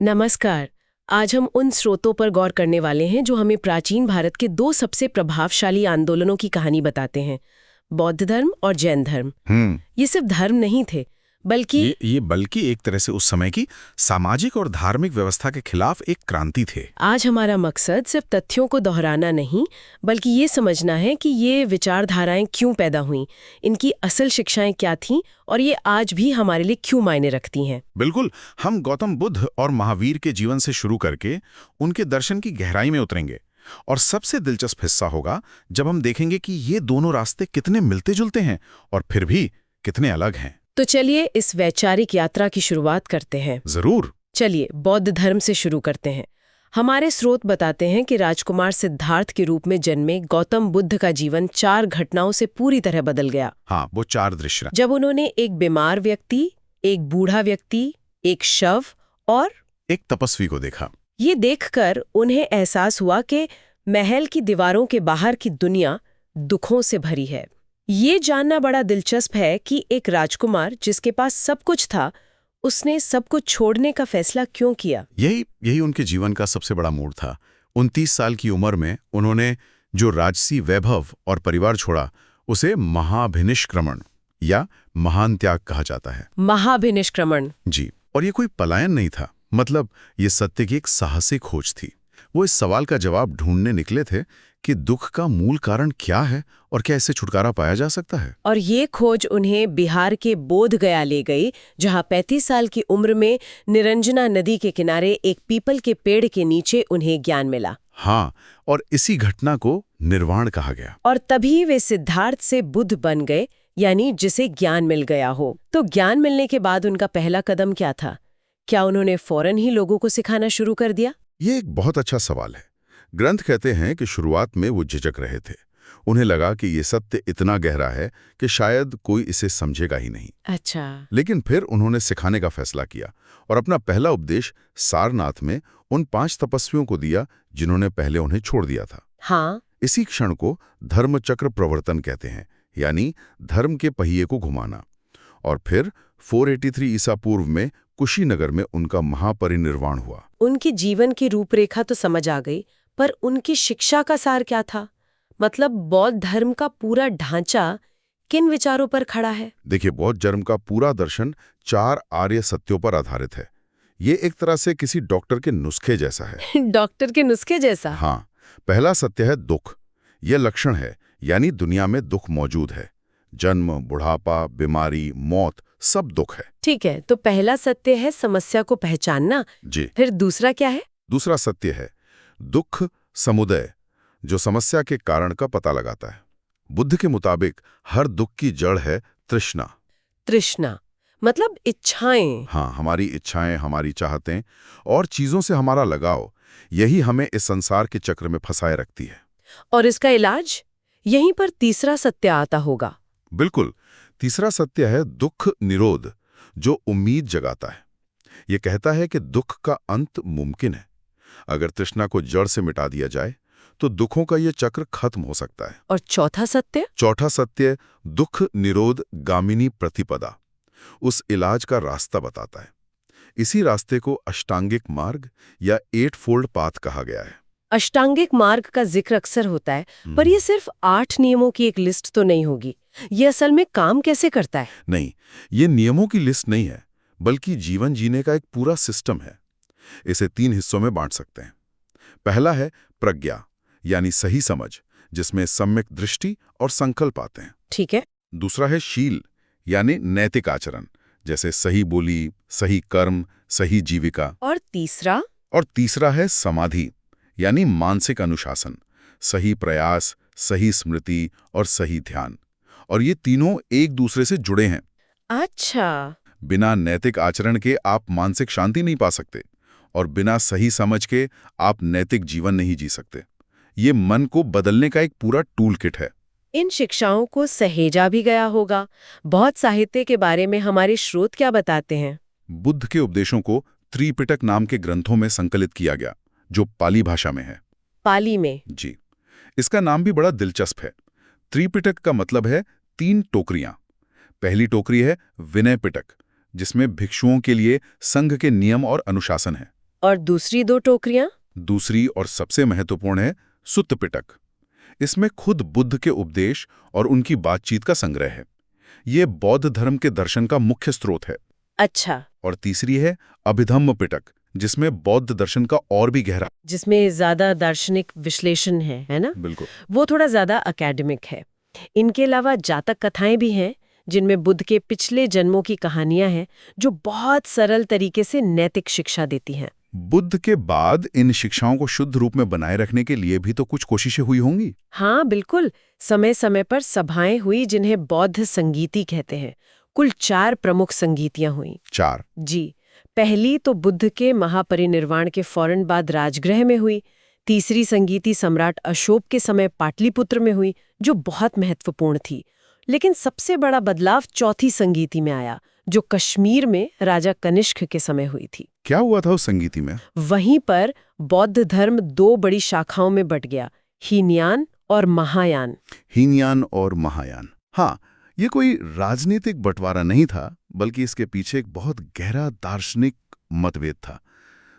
नमस्कार। आज हम उन स्रोतों पर गौर करने वाले हैं जो हमें प्राचीन भारत के दो सबसे प्रभावशाली आंदोलनों की कहानी बताते हैं, बौद्ध धर्म और जैन धर्म। ये सिर्फ धर्म नहीं थे, बल्कि बल्कि एक तरह से उस समय की सामाजिक और धार्मिक व्यवस्था के खिलाफ एक क्रांति थे। आज हमारा मकसद सिर्फ तथ्यों को दोहराना नहीं, बल्कि ये समझना है कि ये विचारधाराएं क्यों पैदा हुईं, इनकी असल शिक्षाएं क्या थीं और ये आज भी हमारे लिए क्यों मायने रखती हैं। बिल्कुल, हम गौतम बुद्ध और महावीर के जीवन से शुरू करके उनके दर्शन की गहराई में उतरेंगे। और सबसे दिलचस्प हिस्सा होगा जब हम देखेंगे कि ये दोनों रास्ते कितने मिलते जुलते हैं और फिर भी कितने अलग हैं। तो चलिए इस वैचारिक यात्रा की शुरुआत करते हैं। जरूर। चलिए बौद्ध धर्म से शुरू करते हैं। हमारे स्रोत बताते हैं कि राजकुमार सिद्धार्थ के रूप में जन्मे गौतम बुद्ध का जीवन 4 घटनाओं से पूरी तरह बदल गया। हाँ, वो 4 दृश्य। जब उन्होंने एक बीमार व्यक्ति, एक बूढ़ा व्यक्ति, एक शव और एक तपस्वी को देखा। ये देखकर उन्हें एहसास हुआ कि महल की दीवारों के बाहर की दुनिया दुखों से भरी है। ये जानना बड़ा दिलचस्प है कि एक राजकुमार जिसके पास सब कुछ था, उसने सब कुछ छोड़ने का फैसला क्यों किया। यही उनके जीवन का सबसे बड़ा मोड़ था। 29 साल की उम्र में उन्होंने जो राजसी वैभव और परिवार छोड़ा, उसे महाभिनिष्क्रमण या महान त्याग कहा जाता है। महाभिनिष्क्रमण। जी। और ये कोई पलायन नहीं था, मतलब ये सत्य की एक साहसिक खोज थी। वो इस सवाल का जवाब ढूंढने निकले थे कि दुख का मूल कारण क्या है और क्या इससे छुटकारा पाया जा सकता है। और ये खोज उन्हें बिहार के बोध गया ले गई, जहां 35 साल की उम्र में निरंजना नदी के किनारे एक पीपल के पेड़ के नीचे उन्हें ज्ञान मिला। हाँ, और इसी घटना को निर्वाण कहा गया। और तभी वे सिद्धार्थ से बुद्ध बन गए, यानी जिसे ज्ञान मिल गया हो। तो ज्ञान मिलने के बाद उनका पहला कदम क्या था? क्या उन्होंने फौरन ही लोगों को सिखाना शुरू कर दिया? ये एक बहुत अच्छा सवाल है। ग्रंथ कहते हैं कि शुरुआत में वो झिझक रहे थे। उन्हें लगा कि ये सत्य इतना गहरा है कि शायद कोई इसे समझेगा ही नहीं। अच्छा। लेकिन फिर उन्होंने सिखाने का फैसला किया और अपना पहला उपदेश सारनाथ में उन 5 तपस्वियों को दिया जिन्होंने पहले उन्हें छोड़ दिया था। हाँ। इसी क्षण को धर्मचक्र प्रवर्तन कहते हैं, यानी धर्म के पहिए को घुमाना। और फिर 483 ईसा पूर्व में कुशीनगर में उनका महापरिनिर्वाण हुआ। उनके जीवन की रूपरेखा तो समझ आ गई, पर उनकी शिक्षा का सार क्या था? मतलब बौद्ध धर्म का पूरा ढांचा किन विचारों पर खड़ा है? देखिए, बौद्ध धर्म का पूरा दर्शन 4 आर्य सत्यों पर आधारित है। ये एक तरह से किसी डॉक्टर के नुस्खे जैसा है। डॉक्टर के नुस्खे जैसा? हाँ। पहला सत्य है दुख। यह लक्षण है, यानी दुनिया में दुख मौजूद है। जन्म, बुढ़ापा, बीमारी, मौत, सब दुख है। ठीक है, तो पहला सत्य है समस्या को पहचानना। जी। फिर दूसरा क्या है? दूसरा सत्य है दुख समुदय, जो समस्या के कारण का पता लगाता है। बुद्ध के मुताबिक हर दुख की जड़ है तृष्णा। तृष्णा मतलब इच्छाएं। हाँ, हमारी इच्छाएं, हमारी चाहतें और चीजों से हमारा लगाव, यही हमें इस संसार के चक्र में फंसाए रखती है। और इसका इलाज? यहीं पर तीसरा सत्य आता होगा। बिल्कुल। तीसरा सत्य है दुख निरोध, जो उम्मीद जगाता है। ये कहता है कि दुख का अंत मुमकिन है। अगर तृष्णा को जड़ से मिटा दिया जाए तो दुखों का ये चक्र खत्म हो सकता है। और चौथा सत्य? चौथा सत्य दुख निरोध गामिनी प्रतिपदा, उस इलाज का रास्ता बताता है। इसी रास्ते को अष्टांगिक मार्ग या 8 फोल्ड पाथ कहा गया है। अष्टांगिक मार्ग का जिक्र अक्सर होता है, पर यह सिर्फ 8 नियमों की एक लिस्ट तो नहीं होगी। ये असल में काम कैसे करता है? नहीं, ये नियमों की लिस्ट नहीं है, बल्कि जीवन जीने का एक पूरा सिस्टम है। इसे 3 हिस्सों में बांट सकते हैं। पहला है प्रज्ञा, यानी सही समझ, जिसमें सम्यक दृष्टि और संकल्प आते हैं। ठीक है। दूसरा है शील, यानी नैतिक आचरण, जैसे सही बोली, सही कर्म, सही जीविका। और तीसरा है समाधि, यानी मानसिक अनुशासन, सही प्रयास, सही स्मृति और सही ध्यान। और ये तीनों एक दूसरे से जुड़े हैं। अच्छा। बिना नैतिक आचरण के आप मानसिक शांति नहीं पा सकते और बिना सही समझ के आप नैतिक जीवन नहीं जी सकते। ये मन को बदलने का एक पूरा टूल किट है। इन शिक्षाओं को सहेजा भी गया होगा। बहुत साहित्य के बारे में हमारे स्रोत क्या बताते हैं? बुद्ध के उपदेशों को त्रिपिटक नाम के ग्रंथों में संकलित किया गया, जो पाली भाषा में है। पाली में? जी। इसका नाम भी बड़ा दिलचस्प है। त्रिपिटक का मतलब है 3 टोकरियां। पहली टोकरी है विनय पिटक, जिसमें भिक्षुओं के लिए संघ के नियम और अनुशासन है। और दूसरी 2 टोकरियां? दूसरी और सबसे महत्वपूर्ण है सुत्त पिटक। इसमें खुद बुद्ध के उपदेश और उनकी बातचीत का संग्रह है। ये बौद्ध धर्म के दर्शन का मुख्य स्रोत है। अच्छा। और तीसरी है अभिधम्म पिटक, जिसमें बौद्ध दर्शन का और भी गहरा, जिसमें ज्यादा दार्शनिक विश्लेषण है ना? बिल्कुल, वो थोड़ा ज्यादा एकेडमिक है। इनके अलावा जातक कथाएं भी हैं, जिनमें बुद्ध के पिछले जन्मों की कहानियां हैं, जो बहुत सरल तरीके से नैतिक शिक्षा देती हैं। बुद्ध के बाद इन शिक्षाओं को शुद्ध रूप में बनाए रखने के लिए भी तो कुछ कोशिशें हुई होंगी। हाँ बिल्कुल, समय समय पर सभाएं हुई जिन्हें बौद्ध संगीति कहते हैं। कुल 4 प्रमुख संगीतियां हुई। 4? जी। पहली तो बुद्ध के महापरिनिर्वाण के फौरन बाद राजगृह में हुई। तीसरी संगीति सम्राट अशोक के समय पाटलिपुत्र में हुई, जो बहुत महत्वपूर्ण थी। लेकिन सबसे बड़ा बदलाव चौथी संगीति में आया, जो कश्मीर में राजा कनिष्क के समय हुई थी। क्या हुआ था उस संगीति में? वहीं पर बौद्ध धर्म 2 बड़ी शाखाओं में बंट गया, हीनयान और महायान। हीनयान और महायान। हाँ, ये कोई राजनीतिक बंटवारा नहीं था, बल्कि इसके पीछे एक बहुत गहरा दार्शनिक मतभेद था।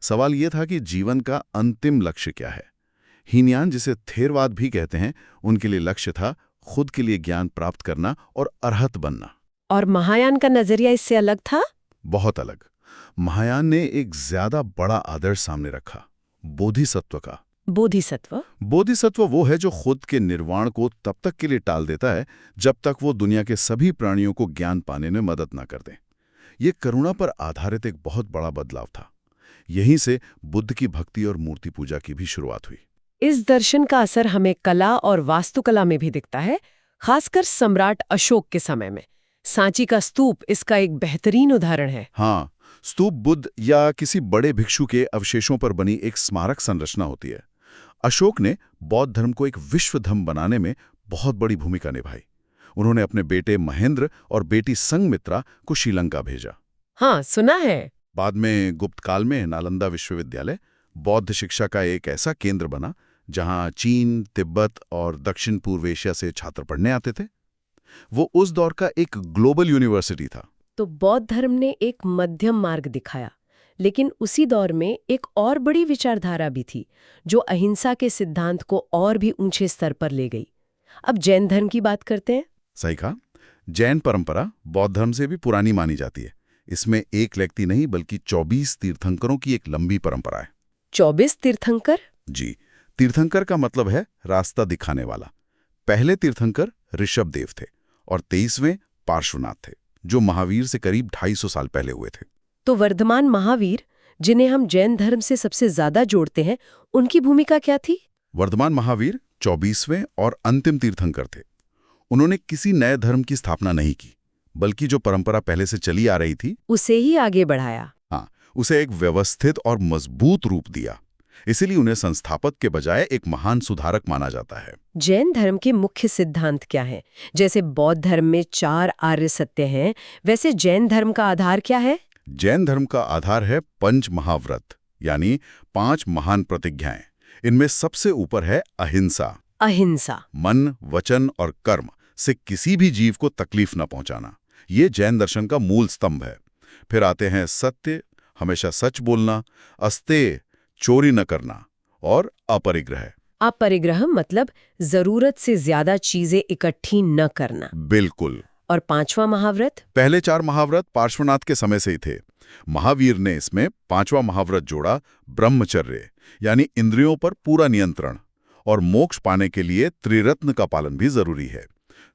सवाल ये था कि जीवन का अंतिम लक्ष्य क्या है। हीनयान, जिसे थेरवाद भी कहते हैं, उनके लिए लक्ष्य था खुद के लिए ज्ञान प्राप्त करना और अरहत बनना। और महायान का नजरिया इससे अलग था? बहुत अलग। महायान ने एक ज्यादा बड़ा आदर्श सामने रखा, बोधिसत्व का। बोधिसत्व? बोधिसत्व वो है जो खुद के निर्वाण को तब तक के लिए टाल देता है जब तक वो दुनिया के सभी प्राणियों को ज्ञान पाने में मदद न कर दे। ये करुणा पर आधारित एक बहुत बड़ा बदलाव था। यहीं से बुद्ध की भक्ति और मूर्ति पूजा की भी शुरुआत हुई। इस दर्शन का असर हमें कला और वास्तुकला में भी दिखता है, खासकर सम्राट अशोक के समय में। सांची का स्तूप इसका एक बेहतरीन उदाहरण है। हाँ, स्तूप बुद्ध या किसी बड़े भिक्षु के अवशेषों पर बनी एक स्मारक संरचना होती है। अशोक ने बौद्ध धर्म को एक विश्व धर्म बनाने में बहुत बड़ी भूमिका निभाई। उन्होंने अपने बेटे महेंद्र और बेटी संघमित्रा को श्रीलंका भेजा। हाँ, सुना है। बाद में गुप्त काल में नालंदा विश्वविद्यालय बौद्ध शिक्षा का एक ऐसा केंद्र बना जहां चीन, तिब्बत और दक्षिण पूर्व एशिया से छात्र पढ़ने आते थे। वो उस दौर का एक ग्लोबल यूनिवर्सिटी था। तो बौद्ध धर्म ने एक मध्यम मार्ग दिखाया, लेकिन उसी दौर में एक और बड़ी विचारधारा भी थी, जो अहिंसा के सिद्धांत को और भी ऊंचे स्तर पर ले गई। अब जैन धर्म की बात करते हैं। सही कहा। जैन परंपरा बौद्ध धर्म से भी पुरानी मानी जाती है। इसमें एक व्यक्ति नहीं बल्कि 24 तीर्थंकरों की एक लंबी परंपरा है। 24 तीर्थंकर? जी। तीर्थंकर का मतलब है रास्ता दिखाने वाला। पहले तीर्थंकर ऋषभदेव थे और 23वें पार्श्वनाथ थे, जो महावीर से करीब 250 साल पहले हुए थे। तो वर्धमान महावीर, जिन्हें हम जैन धर्म से सबसे ज्यादा जोड़ते हैं, उनकी भूमिका क्या थी? वर्धमान महावीर 24वें और अंतिम तीर्थंकर थे। उन्होंने किसी नए धर्म की स्थापना नहीं की, बल्कि जो परंपरा पहले से चली आ रही थी उसे ही आगे बढ़ाया। हाँ, उसे एक व्यवस्थित और मजबूत रूप दिया। इसीलिए उन्हें संस्थापक के बजाय एक महान सुधारक माना जाता है। जैन धर्म के मुख्य सिद्धांत क्या हैं? जैसे बौद्ध धर्म में 4 आर्य सत्य हैं, वैसे जैन धर्म का आधार क्या है? जैन धर्म का आधार है पंच महाव्रत, यानी 5 महान प्रतिज्ञाएं। इनमें सबसे ऊपर है अहिंसा। अहिंसा मन, वचन और कर्म से किसी भी जीव को तकलीफ न पहुंचाना, ये जैन दर्शन का मूल स्तंभ है। फिर आते हैं सत्य, हमेशा सच बोलना, अस्तेय, चोरी न करना, और अपरिग्रह। अपरिग्रह मतलब जरूरत से ज्यादा चीजें इकट्ठी न करना। बिल्कुल। और 5वां महाव्रत? पहले 4 महाव्रत पार्श्वनाथ के समय से ही थे। महावीर ने इसमें 5वां महाव्रत जोड़ा, ब्रह्मचर्य, यानी इंद्रियों पर पूरा नियंत्रण। और मोक्ष पाने के लिए त्रिरत्न का पालन भी जरूरी है: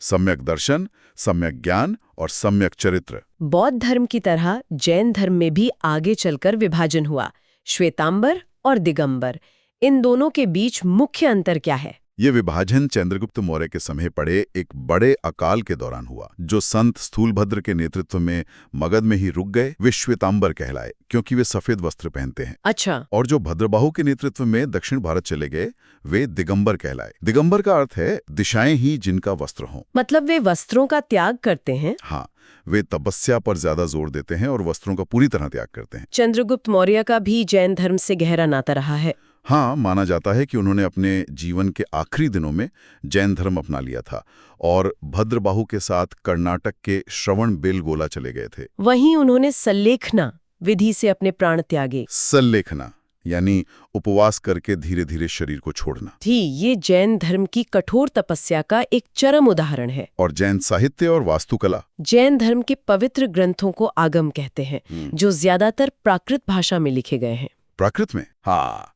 सम्यक दर्शन, सम्यक ज्ञान और सम्यक चरित्र। बौद्ध धर्म की तरह जैन धर्म में भी आगे चलकर विभाजन हुआ, श्वेतांबर और दिगंबर। इन दोनों के बीच मुख्य अंतर क्या है? ये विभाजन चंद्रगुप्त मौर्य के समय पड़े एक बड़े अकाल के दौरान हुआ। जो संत स्थूलभद्र के नेतृत्व में मगध में ही रुक गए, वे श्वेतांबर कहलाए, क्योंकि वे सफेद वस्त्र पहनते हैं। अच्छा। और जो भद्रबाहु के नेतृत्व में दक्षिण भारत चले गए, वे दिगंबर कहलाए। दिगंबर का अर्थ है दिशाएं ही जिनका वस्त्र हो। मतलब वे वस्त्रों का त्याग करते हैं? हाँ, वे तपस्या पर ज्यादा जोर देते हैं और वस्त्रों का पूरी तरह त्याग करते हैं। चंद्रगुप्त मौर्य का भी जैन धर्म से गहरा नाता रहा है। हाँ, माना जाता है कि उन्होंने अपने जीवन के आखिरी दिनों में जैन धर्म अपना लिया था और भद्रबाहु के साथ कर्नाटक के श्रवणबेलगोला चले गए थे। वहीं उन्होंने सल्लेखना विधि से अपने प्राण त्यागे। सल्लेखना यानी उपवास करके धीरे धीरे शरीर को छोड़ना। ये जैन धर्म की कठोर तपस्या का एक चरम उदाहरण है। और जैन साहित्य और वास्तुकला, जैन धर्म के पवित्र ग्रंथों को आगम कहते हैं, जो ज्यादातर प्राकृत भाषा में लिखे गए हैं। प्राकृत में? हाँ।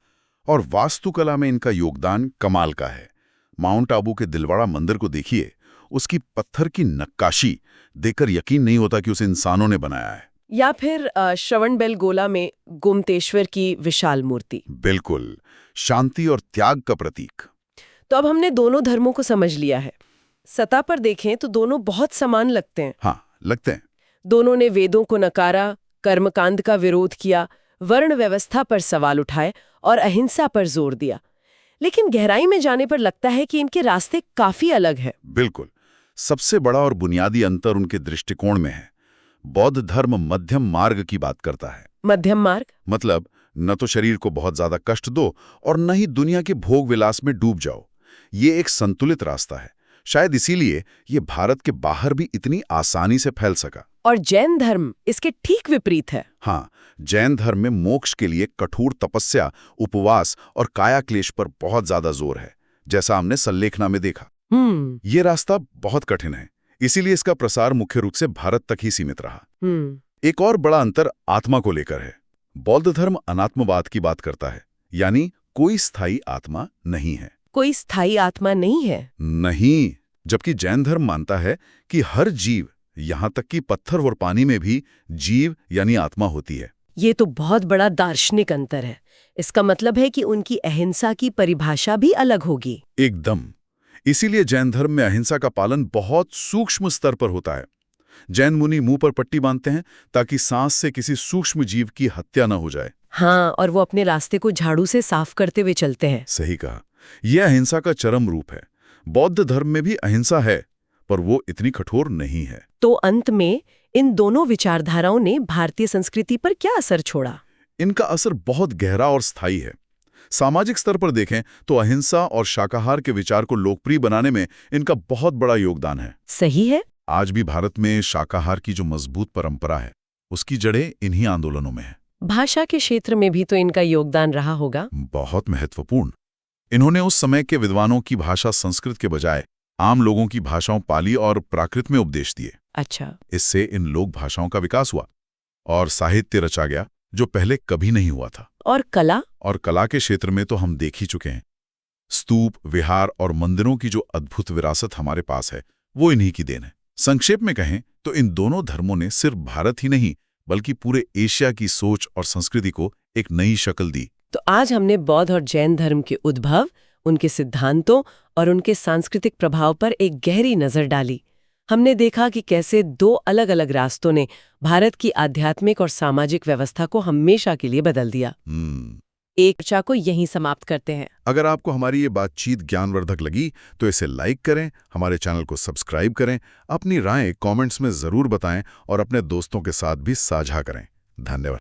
और वास्तुकला में इनका योगदान कमाल का है। माउंट आबू के दिलवाड़ा मंदिर को देखिए, उसकी पत्थर की नक्काशी देखकर यकीन नहीं होता कि उसे इंसानों ने बनाया है। या फिर श्रवणबेलगोला में गोमतेश्वर की विशाल मूर्ति। बिल्कुल, शांति और त्याग का प्रतीक। तो अब हमने दोनों धर्मों को समझ लिया है। सतह पर देखें तो दोनों बहुत समान लगते हैं। हाँ, लगते हैं। दोनों ने वेदों को नकारा, कर्मकांड का विरोध किया, वर्ण व्यवस्था पर सवाल उठाए और अहिंसा पर जोर दिया। लेकिन गहराई में जाने पर लगता है कि इनके रास्ते काफी अलग हैं। बिल्कुल। सबसे बड़ा और बुनियादी अंतर उनके दृष्टिकोण में है। बौद्ध धर्म मध्यम मार्ग की बात करता है। मध्यम मार्ग मतलब न तो शरीर को बहुत ज्यादा कष्ट दो और न ही दुनिया के भोग विलास में डूब जाओ। ये एक संतुलित रास्ता है। शायद इसीलिए ये भारत के बाहर भी इतनी आसानी से फैल सका। और जैन धर्म इसके ठीक विपरीत है। हाँ, जैन धर्म में मोक्ष के लिए कठोर तपस्या, उपवास और काया क्लेश पर बहुत ज्यादा जोर है, जैसा हमने सल्लेखना में देखा। ये रास्ता बहुत कठिन है, इसीलिए इसका प्रसार मुख्य रूप से भारत तक ही सीमित रहा। एक और बड़ा अंतर आत्मा को लेकर है। बौद्ध धर्म अनात्मवाद की बात करता है, यानी कोई स्थायी आत्मा नहीं है। कोई स्थायी आत्मा नहीं है? नहीं, जबकि जैन धर्म मानता है कि हर जीव, यहाँ तक कि पत्थर और पानी में भी जीव यानी आत्मा होती है। ये तो बहुत बड़ा दार्शनिक अंतर है। इसका मतलब है कि उनकी अहिंसा की परिभाषा भी अलग होगी। एकदम। इसीलिए जैन धर्म में अहिंसा का पालन बहुत सूक्ष्म स्तर पर होता है। जैन मुनि मुंह पर पट्टी बांधते हैं ताकि सांस से किसी सूक्ष्म जीव की हत्या न हो जाए। हाँ, और वो अपने रास्ते को झाड़ू से साफ करते हुए चलते हैं। सही कहा। यह अहिंसा का चरम रूप है। बौद्ध धर्म में भी अहिंसा है, पर वो इतनी कठोर नहीं है। तो अंत में इन दोनों विचारधाराओं ने भारतीय संस्कृति पर क्या असर छोड़ा? इनका असर बहुत गहरा और स्थायी है। सामाजिक स्तर पर देखें तो अहिंसा और शाकाहार के विचार को लोकप्रिय बनाने में इनका बहुत बड़ा योगदान है। सही है। आज भी भारत में शाकाहार की जो मजबूत परंपरा है, उसकी जड़ें इन्हीं आंदोलनों में है। भाषा के क्षेत्र में भी तो इनका योगदान रहा होगा। बहुत महत्वपूर्ण। इन्होंने उस समय के विद्वानों की भाषा संस्कृत के बजाय आम लोगों की भाषाओं पाली और प्राकृत में उपदेश दिए। अच्छा। इससे इन लोक भाषाओं का विकास हुआ और साहित्य रचा गया जो पहले कभी नहीं हुआ था। और कला? और कला के क्षेत्र में तो हम देख ही चुके हैं। स्तूप, विहार और मंदिरों की जो अद्भुत विरासत हमारे पास है, वो इन्हीं की देन है। संक्षेप में कहें तो इन दोनों धर्मों ने सिर्फ भारत ही नहीं बल्कि पूरे एशिया की सोच और संस्कृति को एक नई शक्ल दी। तो आज हमने बौद्ध और जैन धर्म के उद्भव, उनके सिद्धांतों और उनके सांस्कृतिक प्रभाव पर एक गहरी नजर डाली। हमने देखा कि कैसे दो अलग अलग रास्तों ने भारत की आध्यात्मिक और सामाजिक व्यवस्था को हमेशा के लिए बदल दिया। एक चर्चा को यहीं समाप्त करते हैं। अगर आपको हमारी ये बातचीत ज्ञानवर्धक लगी तो इसे लाइक करें, हमारे चैनल को सब्सक्राइब करें, अपनी राय कमेंट्स में जरूर बताएं और अपने दोस्तों के साथ भी साझा करें। धन्यवाद।